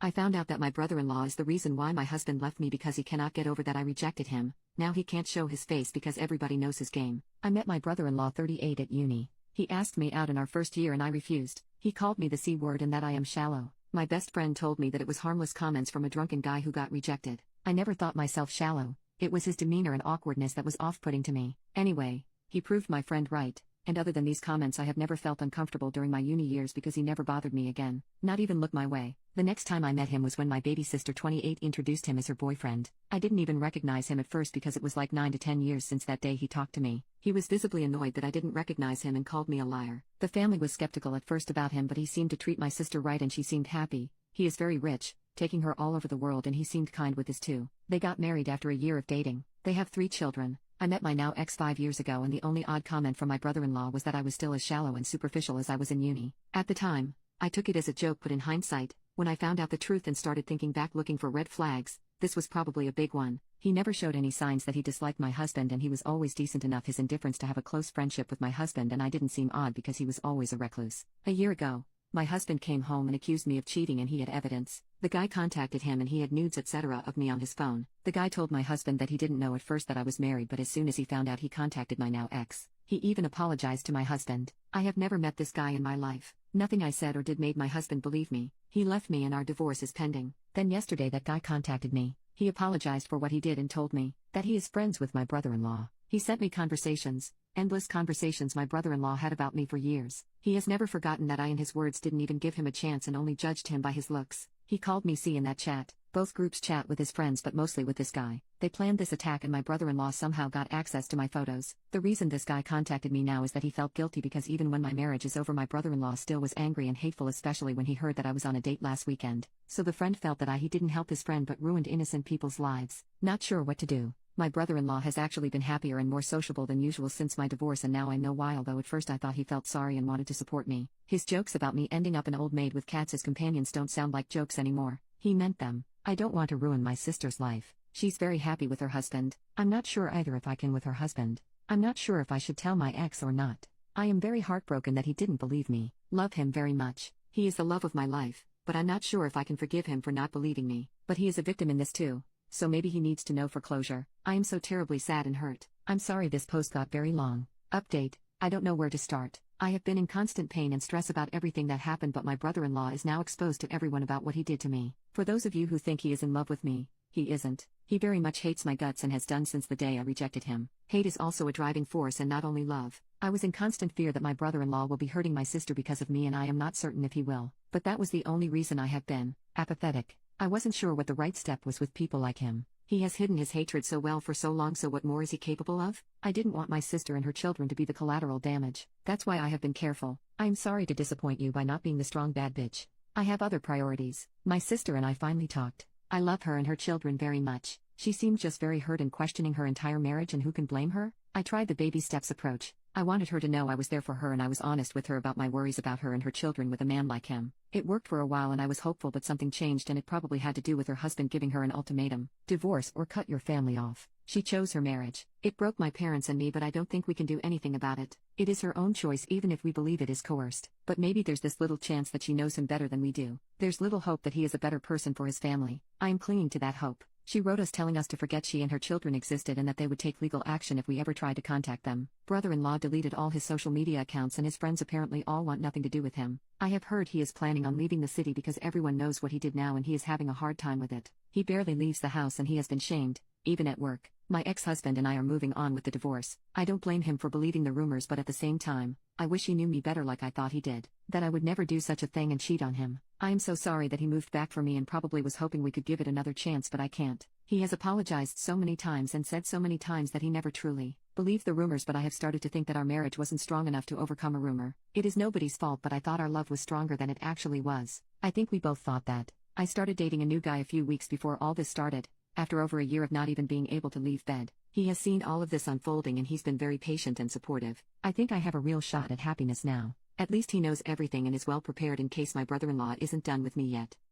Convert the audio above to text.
I found out that my brother-in-law is the reason why my husband left me because he cannot get over that I rejected him. Now he can't show his face because everybody knows his game. I met my brother-in-law 38 at uni. He asked me out in our first year and I refused. He called me the C word and that I am shallow. My best friend told me that it was harmless comments from a drunken guy who got rejected. I never thought myself shallow. It was his demeanor and awkwardness that was off-putting to me. Anyway, he proved my friend right. And other than these comments, I have never felt uncomfortable during my uni years because he never bothered me again. Not even looked my way. The next time I met him was when my baby sister 28 introduced him as her boyfriend. I didn't even recognize him at first because it was like 9 to 10 years since that day he talked to me. He was visibly annoyed that I didn't recognize him and called me a liar. The family was skeptical at first about him, but he seemed to treat my sister right and she seemed happy. He is very rich, taking her all over the world, and he seemed kind with his too. They got married after a year of dating. They have 3 children. I met my now ex 5 years ago and the only odd comment from my brother-in-law was that I was still as shallow and superficial as I was in uni. At the time, I took it as a joke, but in hindsight, when I found out the truth and started thinking back looking for red flags, this was probably a big one. He never showed any signs that he disliked my husband and he was always decent enough his indifference to have a close friendship with my husband, and I didn't seem odd because he was always a recluse. A year ago, my husband came home and accused me of cheating and he had evidence. The guy contacted him and he had nudes etc. of me on his phone. The guy told my husband that he didn't know at first that I was married, but as soon as he found out he contacted my now ex. He even apologized to my husband. I have never met this guy in my life. Nothing I said or did made my husband believe me. He left me and our divorce is pending. Then yesterday that guy contacted me. He apologized for what he did and told me that he is friends with my brother-in-law. He sent me conversations, endless conversations my brother-in-law had about me for years. He has never forgotten that I, in his words, didn't even give him a chance and only judged him by his looks. He called me C in that chat. Both groups chat with his friends but mostly with this guy. They planned this attack and my brother-in-law somehow got access to my photos. The reason this guy contacted me now is that he felt guilty because even when my marriage is over my brother-in-law still was angry and hateful, especially when he heard that I was on a date last weekend. So the friend felt that he didn't help his friend but ruined innocent people's lives. Not sure what to do. My brother-in-law has actually been happier and more sociable than usual since my divorce, and now I know why, although at first I thought he felt sorry and wanted to support me. His jokes about me ending up an old maid with cats as companions don't sound like jokes anymore. He meant them. I don't want to ruin my sister's life. She's very happy with her husband. I'm not sure either if I can with her husband. I'm not sure if I should tell my ex or not. I am very heartbroken that he didn't believe me. Love him very much. He is the love of my life, but I'm not sure if I can forgive him for not believing me. But he is a victim in this too. So maybe he needs to know for closure. I am so terribly sad and hurt. I'm sorry this post got very long. Update: I don't know where to start. I have been in constant pain and stress about everything that happened, but my brother-in-law is now exposed to everyone about what he did to me. For those of you who think he is in love with me, he isn't. He very much hates my guts and has done since the day I rejected him. Hate is also a driving force and not only love. I was in constant fear that my brother-in-law will be hurting my sister because of me, and I am not certain if he will. But that was the only reason I have been apathetic. I wasn't sure what the right step was with people like him. He has hidden his hatred so well for so long, so what more is he capable of? I didn't want my sister and her children to be the collateral damage. That's why I have been careful. I am sorry to disappoint you by not being the strong bad bitch. I have other priorities. My sister and I finally talked. I love her and her children very much. She seemed just very hurt and questioning her entire marriage, and who can blame her? I tried the baby steps approach. I wanted her to know I was there for her, and I was honest with her about my worries about her and her children with a man like him. It worked for a while and I was hopeful, but something changed, and it probably had to do with her husband giving her an ultimatum: divorce or cut your family off. She chose her marriage. It broke my parents and me, but I don't think we can do anything about it. It is her own choice even if we believe it is coerced. But maybe there's this little chance that she knows him better than we do. There's little hope that he is a better person for his family. I am clinging to that hope. She wrote us telling us to forget she and her children existed and that they would take legal action if we ever tried to contact them. Brother-in-law deleted all his social media accounts and his friends apparently all want nothing to do with him. I have heard he is planning on leaving the city because everyone knows what he did now and he is having a hard time with it. He barely leaves the house and he has been shamed, even at work. My ex-husband and I are moving on with the divorce. I don't blame him for believing the rumors, but at the same time, I wish he knew me better like I thought he did. That I would never do such a thing and cheat on him. I am so sorry that he moved back for me and probably was hoping we could give it another chance, but I can't. He has apologized so many times and said so many times that he never truly believed the rumors, but I have started to think that our marriage wasn't strong enough to overcome a rumor. It is nobody's fault, but I thought our love was stronger than it actually was. I think we both thought that. I started dating a new guy a few weeks before all this started. After over a year of not even being able to leave bed, he has seen all of this unfolding and he's been very patient and supportive. I think I have a real shot at happiness now. At least he knows everything and is well prepared in case my brother-in-law isn't done with me yet.